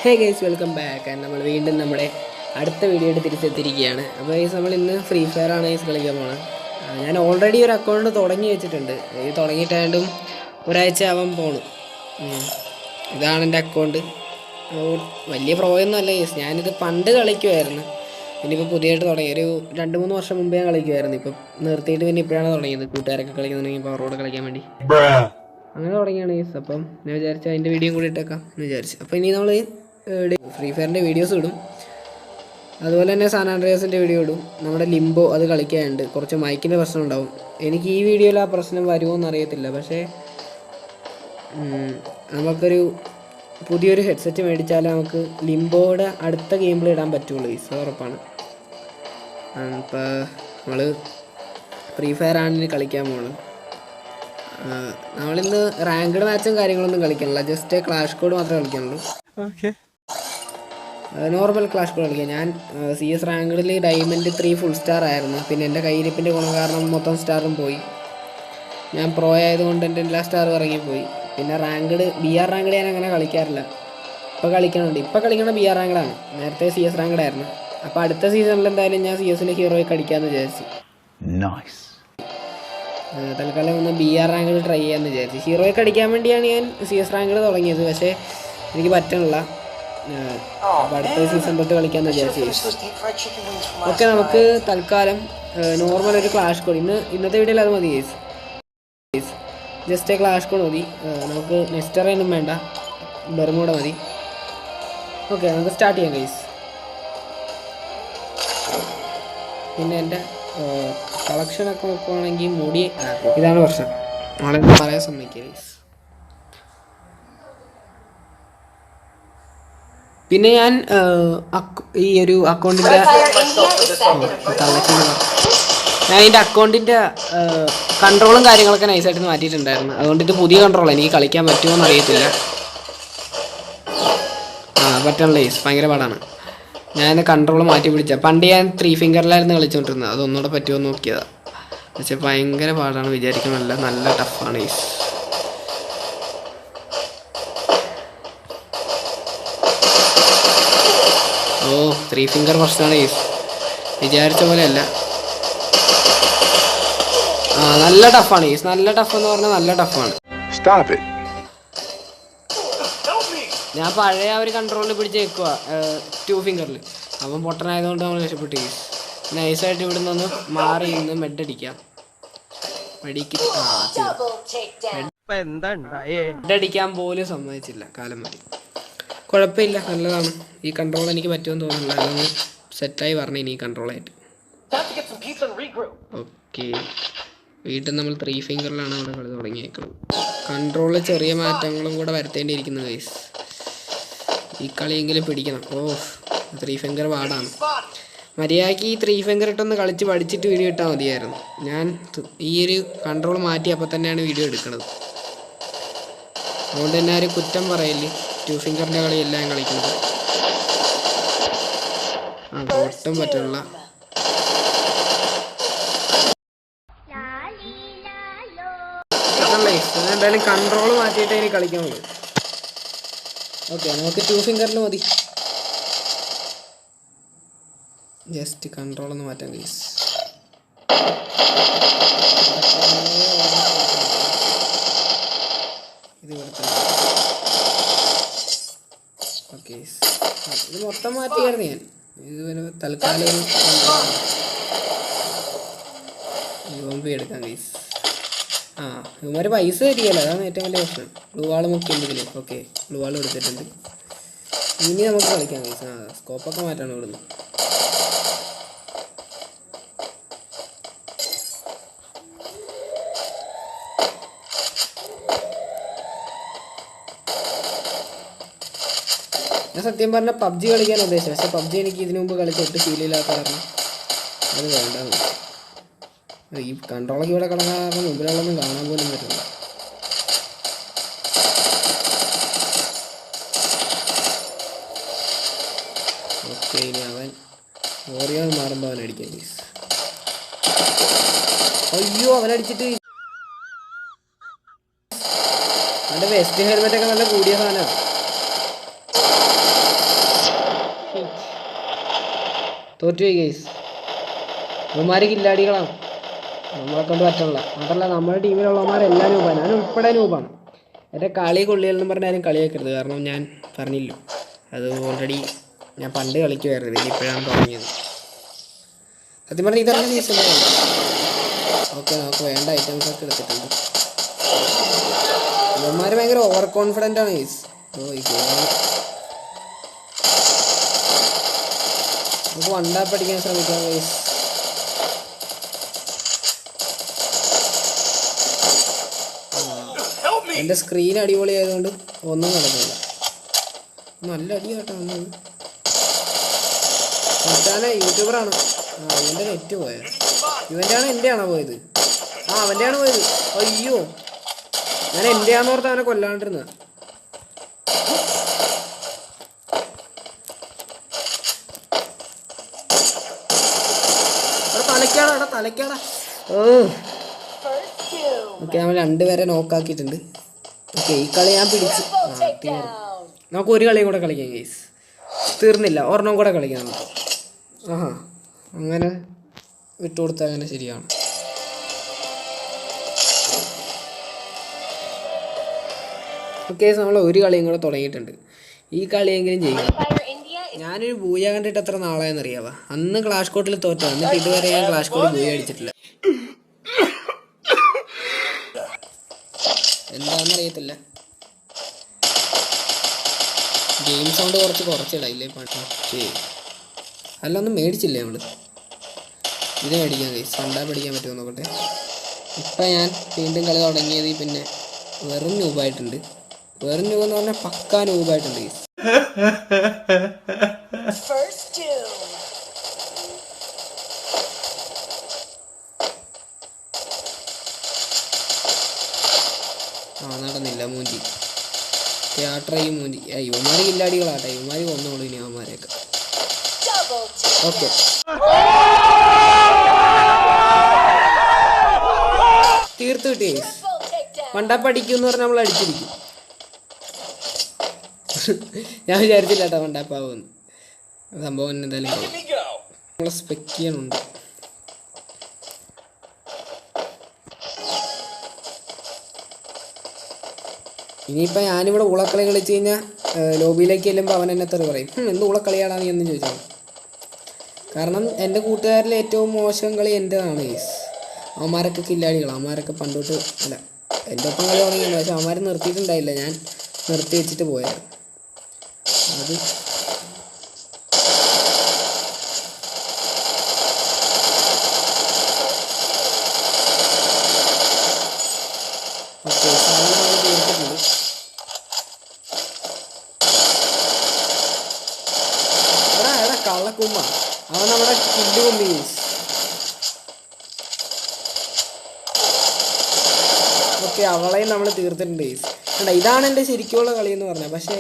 Hey guys, welcome back. നമ്മൾ വീണ്ടും നമ്മുടെ അടുത്ത വീഡിയോ ആയിട്ട് തിരിച്ചെത്തിയിരിക്കുകയാണ്. അപ്പോൾ ഗൈസ്, നമ്മൾ ഇന്ന് ഫ്രീ ഫയർ ആണ് ഗൈസ് കളിക്കാൻ പോകുന്നത്. ഞാൻ ഓൾറെഡി ഒരു അക്കൗണ്ട് തുടങ്ങി വെച്ചിട്ടുണ്ട്. ഇത് തുടങ്ങിയിട്ടാണ്ടും ഒരാഴ്ച ആവാൻ പോണു. ഇതാണ് എൻ്റെ അക്കൗണ്ട്. വലിയ പ്രോയൊന്നും അല്ല ഗൈസ്. ഞാനിത് പണ്ട് കളിക്കുമായിരുന്നു. ഇനിയിപ്പോൾ പുതിയതായിട്ട് തുടങ്ങി ഒരു 2-3 വർഷം മുമ്പേ ഞാൻ കളിക്കുമായിരുന്നു. ഇപ്പം നിർത്തിയിട്ട് പിന്നെ ഇപ്പോഴാണ് തുടങ്ങിയത്. കൂട്ടുകാരൊക്കെ കളിക്കുന്നുണ്ടെങ്കിൽ പവറോട് കളിക്കാൻ വേണ്ടി അങ്ങനെ തുടങ്ങിയാണ് ഗൈസ്. അപ്പം ഞാൻ വിചാരിച്ചു അതിൻ്റെ വീഡിയോ കൂടി ഇട്ടേക്കാം എന്ന് വിചാരിച്ചു. അപ്പോൾ ഇനി നമ്മൾ ഫ്രീ ഫയറിൻ്റെ വീഡിയോസ് ഇടും, അതുപോലെ തന്നെ സാൻ ആൻഡ്രിയാസിൻ്റെ വീഡിയോ ഇടും. നമ്മുടെ ലിംബോ അത് കളിക്കാനുണ്ട്. കുറച്ച് മൈക്കിൻ്റെ പ്രശ്നം ഉണ്ടാവും. എനിക്ക് ഈ വീഡിയോയിൽ ആ പ്രശ്നം വരുമോ എന്നറിയത്തില്ല. പക്ഷേ നമുക്കൊരു പുതിയൊരു ഹെഡ്സെറ്റ് മേടിച്ചാൽ നമുക്ക് ലിംബോയുടെ അടുത്ത ഗെയിമിൽ ഇടാൻ പറ്റുള്ളൂ. ഇത് ഉറപ്പാണ്. ഇപ്പോൾ നമ്മൾ ഫ്രീ ഫയർ ആണ് കളിക്കാൻ പോകുന്നത്. നമ്മളിന്ന് റാങ്ക്ഡ് മാച്ചും കാര്യങ്ങളൊന്നും കളിക്കണില്ല. ജസ്റ്റ് ക്ലാഷ് കോഡ് മാത്രമേ കളിക്കാനുള്ളൂ. നോർമൽ ക്ലാഷ് കോഡ് കളിക്കാം. ഞാൻ CS റാങ്ക്ഡിൽ ഡയമണ്ട് 3 ഫുൾ സ്റ്റാർ ആയിരുന്നു. പിന്നെ എൻ്റെ കയ്യിരിപ്പിൻ്റെ ഗുണം കാരണം മൊത്തം സ്റ്റാറും പോയി. ഞാൻ പ്രോ ആയതുകൊണ്ട് എൻ്റെ എല്ലാ സ്റ്റാറും ഇറങ്ങിപ്പോയി. പിന്നെ റാങ്ക്ഡ് BR റാങ്ക്ഡ് ഞാൻ അങ്ങനെ കളിക്കാറില്ല. ഇപ്പോൾ കളിക്കണുണ്ട്. ഇപ്പോൾ കളിക്കണ BR റാങ്ക്ഡാണ്. നേരത്തെ CS റാങ്ക്ഡ് ആയിരുന്നു. അപ്പോൾ അടുത്ത സീസണിൽ എന്തായാലും ഞാൻ CS ഹീറോയെ കളിക്കാമെന്ന് വിചാരിച്ചു. തൽക്കാലം ഒന്ന് BR റാങ്ക്ഡ് ട്രൈ ചെയ്യാമെന്ന് വിചാരിച്ചു. ഹീറോയൊക്കെ അടിക്കാൻ വേണ്ടിയാണ് ഞാൻ CS റാങ്ക്ഡ് തുടങ്ങിയത്. പക്ഷേ എനിക്ക് പറ്റണില്ല. അപ്പോൾ അടുത്ത സീസൺ തൊട്ട് കളിക്കാമെന്ന് വിചാരിച്ചു. ഓക്കെ, നമുക്ക് തൽക്കാലം നോർമൽ ഒരു ക്ലാഷ് കോഡ് ഇന്നത്തെ വീഡിയോയിൽ അത് മതി ഗൈസ്. ജസ്റ്റ് ക്ലാഷ് കോഡ് മതി. നമുക്ക് നെസ്റ്ററൊന്നും വേണ്ട, ബെർമൂഡ മതി. ഓക്കെ, നമുക്ക് സ്റ്റാർട്ട് ചെയ്യാം ഗൈസ്. പിന്നെ എൻ്റെ കളക്ഷനൊക്കെ നോക്കുവാണെങ്കിൽ മുടി ഇതാണ് പ്രശ്നം. നമ്മളെന്താ പറയാൻ സമ്മതിക്കുക ഗൈസ്. പിന്നെ ഞാൻ ഈ ഒരു അക്കൗണ്ടിൻ്റെ ഇതിൻ്റെ അക്കൗണ്ടിൻ്റെ കൺട്രോളും കാര്യങ്ങളൊക്കെ നൈസായിട്ട് മാറ്റിയിട്ടുണ്ടായിരുന്നു. അതുകൊണ്ട് ഇത് പുതിയ കൺട്രോൾ എനിക്ക് കളിക്കാൻ പറ്റുമോ എന്ന് അറിയത്തില്ല. പറ്റണല്ലോ ഗൈസ്, ഭയങ്കര പാടാണ്. ഞാൻ കൺട്രോൾ മാറ്റി പിടിച്ച പണ്ട് ഞാൻ 3 ഫിംഗറിലായിരുന്നു കളിച്ചുകൊണ്ടിരുന്നത്. അതൊന്നുകൂടെ പറ്റുമോ എന്ന് നോക്കിയതാണ്. പക്ഷേ ഭയങ്കര പാടാണ്, വിചാരിക്കണമല്ല. നല്ല ടഫാണ് ഗൈസ്. ഓ, 3 ഫിംഗർ പ്രശ്നമാണ് ഗൈസ്, വിചാരിച്ച പോലെയല്ല. നല്ല ടഫാണ് ഗൈസ്. നല്ല ടഫ് എന്ന് പറഞ്ഞാൽ നല്ല ടഫാണ്. ഞാൻ പഴയ ഒരു കൺട്രോളിൽ പിടിച്ച് വെക്കുക 2 ഫിംഗറിൽ. അപ്പം പൊട്ടനായതുകൊണ്ട് നമ്മൾ രക്ഷപ്പെട്ടു ഗൈസ്. നൈസായിട്ട് ഇവിടെ നിന്ന് മാറി നിന്ന് മെഡടിക്കാം. മെഡടിക്കാൻ പോലും സമ്മതിച്ചില്ല കാലം വരെ. കുഴപ്പമില്ല, നല്ലതാണ്. ഈ കൺട്രോൾ എനിക്ക് പറ്റുമെന്ന് തോന്നുന്നില്ല. അതൊന്ന് സെറ്റായി പറഞ്ഞു ഇനി ഈ കൺട്രോളായിട്ട്. ഓക്കെ, വീട്ടിൽ നമ്മൾ 3 ഫിംഗറിലാണ് അവിടെ കളി തുടങ്ങിയേക്കുന്നത്. കൺട്രോളിൽ ചെറിയ മാറ്റങ്ങളും കൂടെ വരുത്തേണ്ടിയിരിക്കുന്നു ഗൈസ്. ഈ കളിയെങ്കിലും പിടിക്കണം. 3 ഫിംഗർ പാടാണ്. മര്യാദയ്ക്ക് ഈ 3 ഫിംഗർ ഇട്ടൊന്ന് കളിച്ച് പഠിച്ചിട്ട് വീഡിയോ ഇട്ടാൽ മതിയായിരുന്നു. ഞാൻ ഈ ഒരു കൺട്രോൾ മാറ്റി അപ്പം തന്നെയാണ് വീഡിയോ എടുക്കുന്നത്. അതുകൊണ്ട് തന്നെ ആരും കുറ്റം പറയില്ലേ. 2 ഫിംഗറിൻ്റെ കളിയല്ല ഞാൻ കളിക്കുന്നത്. ഒട്ടും പറ്റുള്ള എന്തായാലും കൺട്രോൾ മാറ്റിയിട്ടേ ഇനി കളിക്കാനുള്ളൂ. ഓക്കെ, നമുക്ക് 2 ഫിംഗറിൽ മതി. ജസ്റ്റ് കൺട്രോൾ ഒന്ന് മാറ്റാം ഗൈസ്. ഇത് ഓക്കെ, ഇത് മൊത്തം മാറ്റിയായിരുന്നു ഞാൻ. ഇത് തൽക്കാലം ബോംബ് എടുക്കാം ഗൈസ്. ഇവന്മാർ പൈസ തരികയല്ല, അതാണ് ഏറ്റവും വലിയ പ്രശ്നം. ഗ്ലൂവാൾ മുക്കിയുണ്ടെങ്കിൽ. ഓക്കെ, ഗ്ലൂവാൾ എടുത്തിട്ടുണ്ട്. ഇനി നമുക്ക് കളിക്കാം ഗൈസ്. സ്കോപ്പൊക്കെ മാറ്റാണ് ഇവിടുന്ന്. ഞാൻ സത്യം പറഞ്ഞാൽ PUBG കളിക്കാൻ ഉദ്ദേശിച്ചത്. പക്ഷേ PUBG എനിക്ക് ഇതിനു മുമ്പ് കളിച്ചിട്ട് ഫീലില്ലാത്ത കാരണം അത് വേണ്ട. ഈ കൺട്രോളൊക്കെ ഇവിടെ കിടക്കാൻ കാരണം മുമ്പിലുള്ളതൊന്നും കാണാൻ പോലും പറ്റില്ല. ഓക്കെ, ഇനി അവൻ ഓറിയോ മാറുമ്പോൾ അവൻ അടിക്കാൻ ഗൈസ്. അയ്യോ, അവനടിച്ചിട്ട് അവൻ്റെ വെസ്റ്റ് ഹെൽമെറ്റൊക്കെ നല്ല കൂടിയ സാധനമാണ്. തോറ്റുപോയി ഗൈസ്. ഇവന്മാര് കില്ലാടികളാണ്, നമ്മളെ കൊണ്ട് പറ്റണില്ല. മാത്രമല്ല നമ്മുടെ ടീമിലുള്ളവന്മാരെല്ലാം നൂബാണ്, ഞാൻ ഉൾപ്പെടെ നൂബാണ്. എൻ്റെ കളി കൊള്ളിയെന്നും പറഞ്ഞാലും കളി വെക്കരുത്. കാരണം ഞാൻ പറഞ്ഞില്ലോ, അത് ഓൾറെഡി ഞാൻ പണ്ട് കളിക്കുമായിരുന്നു, പിന്നെ ഇപ്പോഴാണ് തുടങ്ങിയത്. സത്യം പറഞ്ഞാൽ ഇതാണ് സീസൺ. ഓക്കെ, നമുക്ക് വേണ്ട ഐറ്റംസ് ഒക്കെ എടുത്തിട്ടുണ്ട്. ഇവന്മാർ ഭയങ്കര ഓവർ കോൺഫിഡൻ്റ് ആണ് ഗൈസ്. നമുക്ക് വണ്ടാപ്പ് അടിക്കാൻ ശ്രമിക്കാം ഗൈസ്. എൻ്റെ സ്ക്രീൻ അടിപൊളി ആയതുകൊണ്ട് ഒന്നും നടക്കില്ല. നല്ല അടി കേട്ടോ വന്നത്. മച്ചാനെ യൂട്യൂബറാണ്. ഇവൻ്റെ നെറ്റ് പോയത്. ഇവൻ്റെ ആണോ എൻ്റെ ആണോ പോയത്? അവൻ്റെ ആണ് പോയത്. അയ്യോ, ഞാൻ എൻ്റെ ആണെന്ന് ഓർത്ത് അവനെ കൊല്ലാണ്ടിരുന്ന. തലയ്ക്കാടാ തലയ്ക്കാടാ. ഓക്കെ, നമ്മൾ രണ്ടുപേരെ നോക്കാക്കിയിട്ടുണ്ട്. ഓക്കെ, ഈ കളി ഞാൻ പിടിച്ചു. നമുക്ക് ഒരു കളിയും കൂടെ കളിക്കാം ഗൈസ്. തീർന്നില്ല, ഒരെണ്ണം കൂടെ കളിക്കാം നമുക്ക്. അങ്ങനെ വിട്ടുകൊടുത്താൽ അങ്ങനെ ശരിയാണ്. ഓക്കെ, നമ്മൾ ഒരു കളിയും കൂടെ തുടങ്ങിയിട്ടുണ്ട്. ഈ കളിയെങ്കിലും ചെയ്യണം. ഞാനൊരു ബൂയ കണ്ടിട്ട് എത്ര നാളായെന്നറിയാവാ. അന്ന് ക്ലാഷ് കോട്ടിൽ തോറ്റോ, എന്നിട്ട് ഇതുവരെ ഞാൻ ക്ലാഷ് കോട്ടിൽ ബൂയ അടിച്ചിട്ടില്ല. എന്താണെന്നറിയത്തില്ല. ഗെയിം സൗണ്ട് കുറച്ചിടാം പാട്ട്. അല്ല, ഒന്നും മേടിച്ചില്ലേ നമ്മൾ? ഇത് മേടിക്കാൻ ഗൈസ്. കണ്ടാൽ പഠിക്കാൻ പറ്റുമോ നോക്കട്ടെ. ഇപ്പം ഞാൻ വീണ്ടും കളി തുടങ്ങിയത് പിന്നെ വെറും നൂബായിട്ടുണ്ട്. വെറും നൂബ് എന്ന് പറഞ്ഞാൽ പക്കാ നൂബായിട്ടുണ്ട് ഗൈസ്. നടന്നില്ല മൂഞ്ചി. തിയേറ്ററായി മൂഞ്ചി. ഇവന്മാർ കില്ലാടികളാട്ടെ, ഇവന്മാർ കൊന്നോളൂ ഇനി അവന്മാരെയൊക്കെ. ഓക്കെ, തീർത്ത് കിട്ടി. മണ്ടാപ്പടിക്കുമെന്ന് പറഞ്ഞാൽ നമ്മൾ അടിച്ചിരിക്കും. ഞാൻ വിചാരിച്ചില്ല കേട്ടോ മണ്ടാപ്പാവുമെന്ന്. സംഭവം എന്തായാലും നമ്മളെ സ്പെക്ക് ചെയ്യാനുണ്ട്. ഇനിയിപ്പോൾ ഞാനിവിടെ ഉളക്കളി കളിച്ച് കഴിഞ്ഞാൽ ലോബിയിലേക്ക് ചെല്ലുമ്പോൾ അവൻ എന്നെ തെറി പറയും, എന്ത് ഉളക്കളിയാടാ നീ എന്ന് ചോദിച്ചാൽ. കാരണം എൻ്റെ കൂട്ടുകാരിൽ ഏറ്റവും മോശം കളി എൻ്റെതാണ് ഗൈസ്. അവന്മാരൊക്കെ കില്ലാടികളാണ്. അവന്മാരൊക്കെ പണ്ടോട്ട് അല്ല, എൻ്റെ ഒപ്പം കളി തുടങ്ങിയാണ്. പക്ഷെ അവന്മാർ നിർത്തിയിട്ടുണ്ടായില്ല, ഞാൻ നിർത്തി വെച്ചിട്ട് പോയായിരുന്നു. അത് ഓക്കെ, തീർത്തിട്ടുണ്ട്. എടാ കള്ളക്കുമ്മ, അവൻ നമ്മുടെ കില്ല് കൊമ്പി. ഓക്കെ, അവളെയും നമ്മൾ തീർത്തിട്ടുണ്ട് ഗൈസ്. കണ്ട, ഇതാണ് എൻ്റെ ശരിക്കുള്ള കളി എന്ന് പറഞ്ഞത്. പക്ഷേ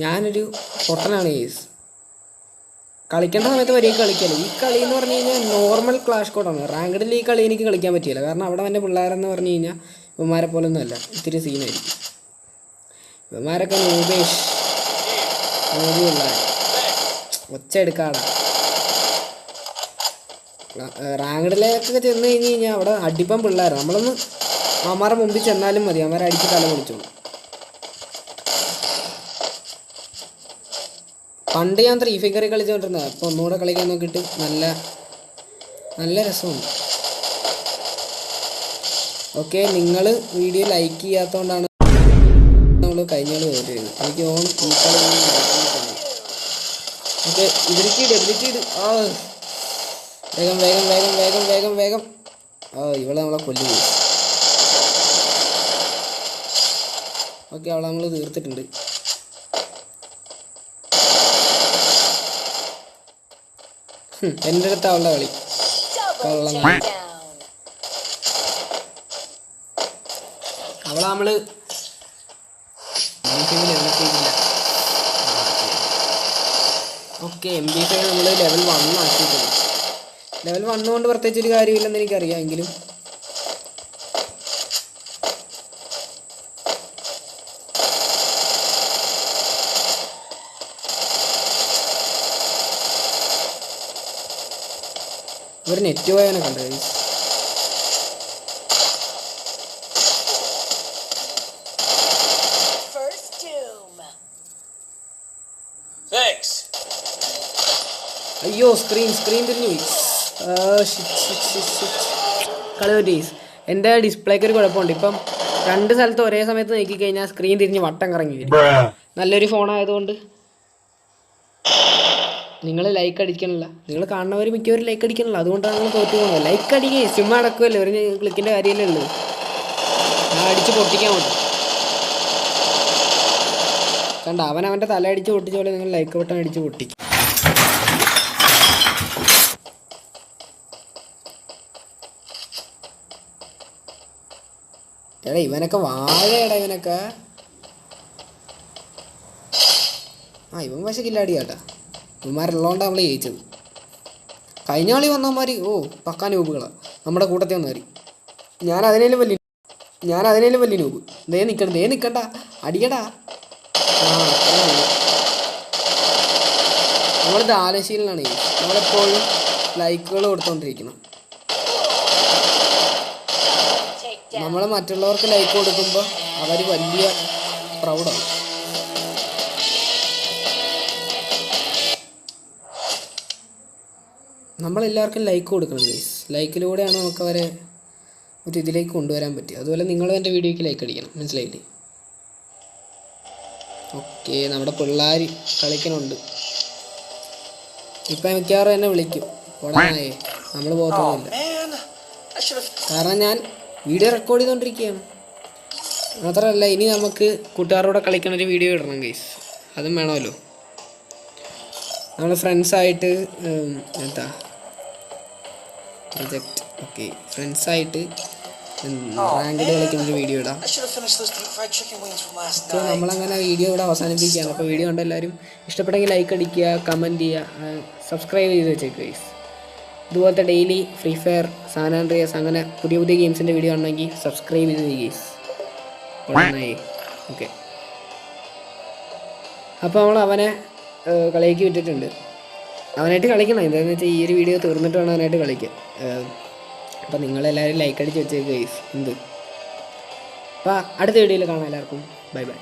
ഞാനൊരു പൊട്ടനാണ് ഗൈസ്. കളിക്കേണ്ട സമയത്ത് വരെ കളിക്കല്ല. ഈ കളി എന്ന് പറഞ്ഞു കഴിഞ്ഞാൽ നോർമൽ ക്ലാഷ് കോഡാണ്. റാങ്ക്ഡിൽ ഈ കളി എനിക്ക് കളിക്കാൻ പറ്റിയില്ല. കാരണം അവിടെ എൻ്റെ പിള്ളേരെന്ന് പറഞ്ഞു കഴിഞ്ഞാൽ ഇവന്മാരെ പോലൊന്നും അല്ല, ഇത്തിരി സീനായിരിക്കും. ഇവന്മാരൊക്കെ നൂബേഷ് പിള്ളേർ ഒച്ച എടുക്കാടാ. റാങ്ക്ഡിലേക്കൊക്കെ ചെന്ന് കഴിഞ്ഞ് കഴിഞ്ഞാൽ അവിടെ അടിപ്പം പിള്ളേർ. നമ്മളൊന്ന് അവന്മാരെ മുമ്പിൽ ചെന്നാലും മതി, അവന്മാരെ അടിച്ച് തല പൊളിച്ചോളൂ. പണ്ട് ഞാൻ 3 ഫിഗർ കളിച്ചുകൊണ്ടിരുന്നത്. അപ്പോൾ ഒന്നുകൂടെ കളിക്കാൻ നോക്കിയിട്ട് നല്ല രസമുണ്ട്. ഓക്കെ, നിങ്ങൾ വീഡിയോ ലൈക്ക് ചെയ്യാത്തതുകൊണ്ടാണ് നമ്മൾ കഴിഞ്ഞ കളി തോറ്റു വരുന്നത്. എനിക്ക് തോന്നുന്നു ഈ കളി ഓക്കെ, ഇവർക്ക് ഡെബിലിറ്റി ഇട്. വേഗം വേഗം വേഗം വേഗം വേഗം വേഗം. ഇവളെ നമ്മളെ കൊല്ലുക. ഓക്കെ, അവളെ നമ്മൾ തീർത്തിട്ടുണ്ട്. എൻ്റെ അടുത്ത് അവളുടെ കളി കള്ളം. അവളെ നമ്മള് ഓക്കെ, MP5 നമ്മൾ ലെവൽ 1 ആക്കിയിട്ടുണ്ട്. ലെവൽ 1 കൊണ്ട് പ്രത്യേകിച്ചൊരു കാര്യമില്ലെന്ന് എനിക്കറിയാം. എങ്കിലും ഒരു നെറ്റ് പോയവനെ കണ്ടു ഗൈസ്. അയ്യോ സ്ക്രീൻ തിരിഞ്ഞു പോയി. കളി പറ്റി. എൻ്റെ ഡിസ്പ്ലേക്ക് ഒരു കുഴപ്പമുണ്ട്. ഇപ്പം 2 സ്ഥലത്ത് ഒരേ സമയത്ത് നോക്കിക്കഴിഞ്ഞാൽ സ്ക്രീൻ തിരിഞ്ഞ് വട്ടം കറങ്ങി വരും. നല്ലൊരു ഫോണായതുകൊണ്ട് നിങ്ങൾ ലൈക്ക് അടിക്കണില്ല. നിങ്ങൾ കാണുന്നവർ മിക്കവരും ലൈക്ക് അടിക്കണില്ല. അതുകൊണ്ടാണ് നിങ്ങൾ തോറ്റു പോകുന്നത്. ലൈക്ക് അടിക്കുക. സിം അടക്കുമല്ലേ, ഒരു ക്ലിക്കിൻ്റെ കാര്യമല്ലേ ഉള്ളൂ. ഞാൻ അടിച്ച് പൊട്ടിക്കാൻ പറ്റും. കണ്ട അവൻ്റെ തല അടിച്ച് പൊട്ടിച്ച പോലെ നിങ്ങൾ ലൈക്ക് ബട്ടൺ അടിച്ച് പൊട്ടിക്കും. എടാ ഇവനൊക്കെ വാഴയടാ ഇവനൊക്കെ. ഇവൻ പക്ഷെ കില്ലാടി കേട്ടാ. ഇവന്മാരുള്ളതുകൊണ്ടാണ് നമ്മൾ ജയിച്ചത്. കഴിഞ്ഞ കളി വന്നവന്മാർ പക്കാ നൂബുകളാണ് നമ്മുടെ കൂട്ടത്തിൽ വന്നവർ. ഞാൻ അതിനേലും വലിയ നൂബ്. ദേ നിൽക്കണ്ട അടിക്കടാ. നമ്മൾ ദാനശീലനാണ്. നമ്മളെപ്പോഴും ലൈക്കുകൾ കൊടുത്തുകൊണ്ടിരിക്കണം. നമ്മൾ മറ്റുള്ളവർക്ക് ലൈക്ക് കൊടുക്കുമ്പോൾ അവർ വലിയ പ്രൗഡാവും. നമ്മളെല്ലാവർക്കും ലൈക്ക് കൊടുക്കണം ഗൈസ്. ലൈക്കിലൂടെയാണ് നമുക്ക് അവരെ ഒരു ഇതിലേക്ക് കൊണ്ടുവരാൻ പറ്റുക. അതുപോലെ നിങ്ങളും എൻ്റെ വീഡിയോയ്ക്ക് ലൈക്ക് അടിക്കണം. മനസ്സിലായില്ലേ? ഓക്കെ, നമ്മുടെ പിള്ളേർ കളിക്കണുണ്ട്. ഇപ്പം മിക്കവാറും എന്നെ വിളിക്കും ഉടനെ. നമ്മൾ പോകത്തൊന്നുമില്ല. കാരണം ഞാൻ വീഡിയോ റെക്കോർഡ് ചെയ്തുകൊണ്ടിരിക്കുകയാണ്. മാത്രമല്ല ഇനി നമുക്ക് കൂട്ടുകാരോടെ കളിക്കണ ഒരു വീഡിയോ ഇടണം ഗൈസ്. അതും വേണമല്ലോ. നമ്മൾ ഫ്രണ്ട്സായിട്ട് പ്രൊജക്റ്റ് ഫ്രണ്ട്സായിട്ട് റാങ്ക്ഡ് കളിക്കുന്നൊരു വീഡിയോ ഇടാം. അപ്പോൾ നമ്മളങ്ങനെ വീഡിയോ ഇവിടെ അവസാനിപ്പിക്കുകയാണ്. അപ്പോൾ വീഡിയോ കണ്ട എല്ലാവരും ഇഷ്ടപ്പെട്ടെങ്കിൽ ലൈക്ക് അടിക്കുക, കമൻറ്റ് ചെയ്യുക, സബ്സ്ക്രൈബ് ചെയ്ത് വെച്ചേക്കുക ഗൈസ്. ഇതുപോലത്തെ daily free fire, San Andreas അങ്ങനെ പുതിയ ഗെയിംസിൻ്റെ വീഡിയോ ഉണ്ടെങ്കിൽ സബ്സ്ക്രൈബ് ചെയ്ത് ഗൈസ്. ഓക്കെ, അപ്പോൾ നമ്മൾ അവനെ കളിയാക്കി വിട്ടിട്ടുണ്ട്. അവനായിട്ട് കളിക്കണം. എന്താണെന്ന് വെച്ചാൽ ഈ ഒരു വീഡിയോ തീർന്നിട്ട് വേണം അവനായിട്ട് കളിക്കാൻ. അപ്പോൾ നിങ്ങളെല്ലാവരും ലൈക്ക് അടിച്ച് വെച്ചേക്ക് ഗൈസ്. അപ്പോൾ അടുത്ത വീഡിയോയിൽ കാണാം എല്ലാവർക്കും. Bye bye.